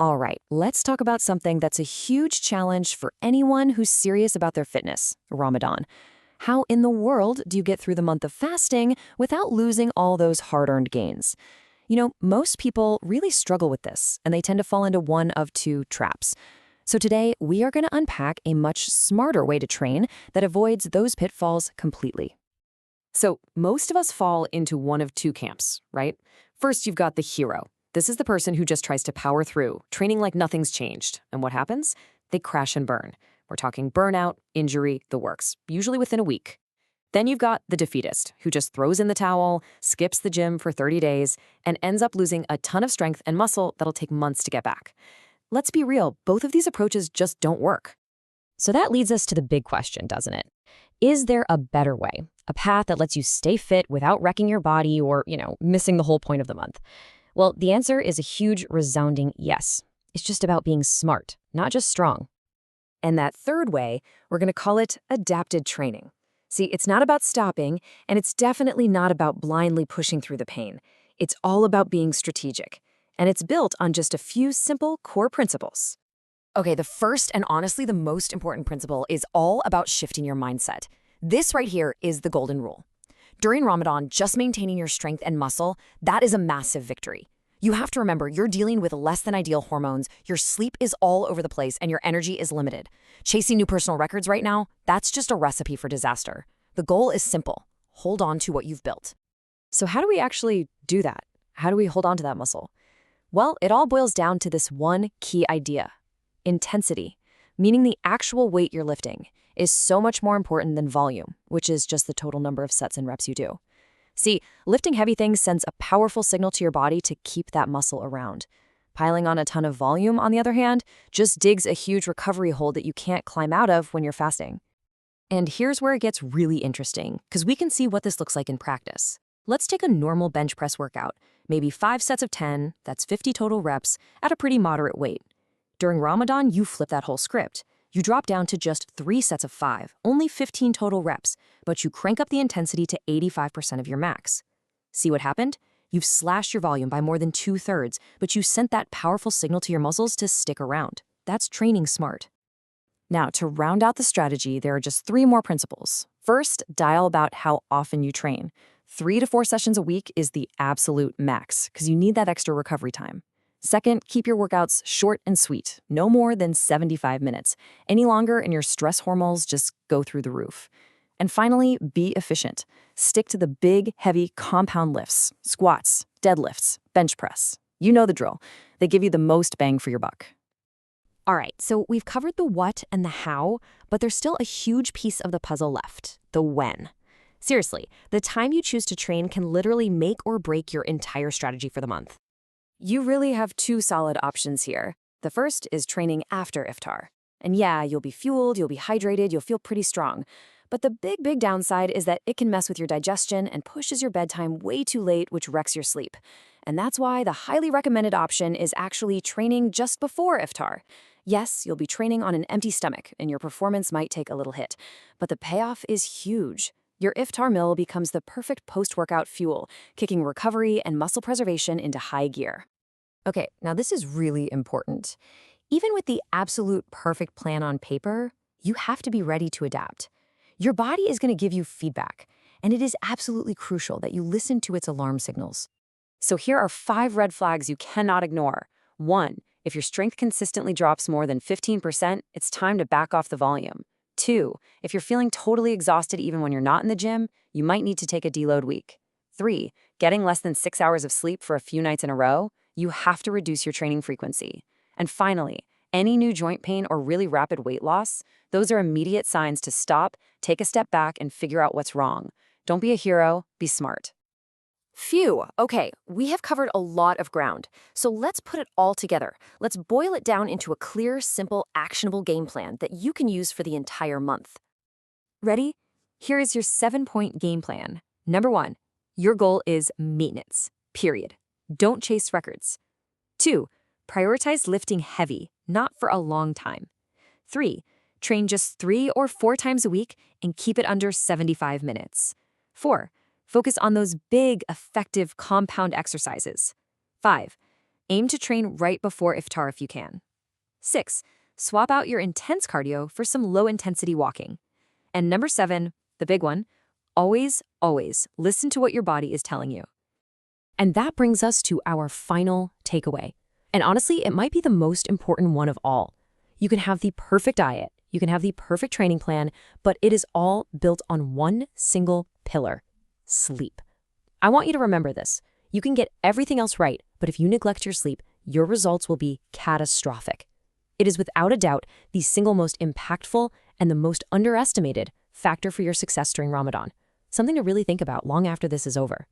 All right, let's talk about something that's a huge challenge for anyone who's serious about their fitness, Ramadan. How in the world do you get through the month of fasting without losing all those hard-earned gains? Most people really struggle with this, and they tend to fall into one of two traps. So today, we are going to unpack a much smarter way to train that avoids those pitfalls completely. So most of us fall into one of two camps, right? First, you've got the hero. This is the person who just tries to power through, training like nothing's changed. And what happens? They crash and burn. We're talking burnout, injury, the works, usually within a week. Then you've got the defeatist, who just throws in the towel, skips the gym for 30 days, and ends up losing a ton of strength and muscle that'll take months to get back. Let's be real, both of these approaches just don't work. So that leads us to the big question, doesn't it? Is there a better way? A path that lets you stay fit without wrecking your body or, missing the whole point of the month? Well, the answer is a huge, resounding yes. It's just about being smart, not just strong. And that third way, we're going to call it adapted training. See, it's not about stopping, and it's definitely not about blindly pushing through the pain. It's all about being strategic, and it's built on just a few simple core principles. Okay, the first and honestly the most important principle is all about shifting your mindset. This right here is the golden rule. During Ramadan, just maintaining your strength and muscle, that is a massive victory. You have to remember, you're dealing with less than ideal hormones, your sleep is all over the place, and your energy is limited. Chasing new personal records right now, that's just a recipe for disaster. The goal is simple. Hold on to what you've built. So how do we actually do that? How do we hold on to that muscle? Well, it all boils down to this one key idea. Intensity, meaning the actual weight you're lifting, is so much more important than volume, which is just the total number of sets and reps you do. See, lifting heavy things sends a powerful signal to your body to keep that muscle around. Piling on a ton of volume, on the other hand, just digs a huge recovery hole that you can't climb out of when you're fasting. And here's where it gets really interesting, because we can see what this looks like in practice. Let's take a normal bench press workout, maybe 5 sets of 10, that's 50 total reps, at a pretty moderate weight. During Ramadan, you flip that whole script. You drop down to just 3 sets of 5, only 15 total reps, but you crank up the intensity to 85% of your max. See what happened? You've slashed your volume by more than 2/3, but you sent that powerful signal to your muscles to stick around. That's training smart. Now, to round out the strategy, there are just 3 more principles. First, dial about how often you train. 3 to 4 sessions a week is the absolute max, because you need that extra recovery time. Second, keep your workouts short and sweet, no more than 75 minutes. Any longer and your stress hormones just go through the roof. And finally, be efficient. Stick to the big, heavy compound lifts, squats, deadlifts, bench press. You know the drill. They give you the most bang for your buck. All right, so we've covered the what and the how, but there's still a huge piece of the puzzle left, the when. Seriously, the time you choose to train can literally make or break your entire strategy for the month. You really have 2 solid options here. The first is training after iftar. And yeah, you'll be fueled, you'll be hydrated, you'll feel pretty strong. But the big downside is that it can mess with your digestion and pushes your bedtime way too late, which wrecks your sleep. And that's why the highly recommended option is actually training just before iftar. Yes, you'll be training on an empty stomach, and your performance might take a little hit. But the payoff is huge. Your iftar meal becomes the perfect post-workout fuel, kicking recovery and muscle preservation into high gear. Okay, now this is really important. Even with the absolute perfect plan on paper, you have to be ready to adapt. Your body is going to give you feedback, and it is absolutely crucial that you listen to its alarm signals. So here are 5 red flags you cannot ignore. 1, if your strength consistently drops more than 15%, it's time to back off the volume. 2, if you're feeling totally exhausted even when you're not in the gym, you might need to take a deload week. 3, getting less than 6 hours of sleep for a few nights in a row, you have to reduce your training frequency. And finally, any new joint pain or really rapid weight loss, those are immediate signs to stop, take a step back, and figure out what's wrong. Don't be a hero, be smart. Phew, okay, we have covered a lot of ground. So let's put it all together. Let's boil it down into a clear, simple, actionable game plan that you can use for the entire month. Ready? Here is your 7-point game plan. Number 1, your goal is maintenance, period. Don't chase records. 2, prioritize lifting heavy, not for a long time. 3, train just 3 or 4 times a week and keep it under 75 minutes. 4, focus on those big, effective compound exercises. 5, Aim to train right before iftar if you can. 6. Swap out your intense cardio for some low-intensity walking. And number 7, the big one, always listen to what your body is telling you. And that brings us to our final takeaway. And honestly, it might be the most important one of all. You can have the perfect diet, you can have the perfect training plan, but it is all built on one single pillar: sleep. I want you to remember this. You can get everything else right, but if you neglect your sleep, your results will be catastrophic. It is without a doubt the single most impactful and the most underestimated factor for your success during Ramadan. Something to really think about long after this is over.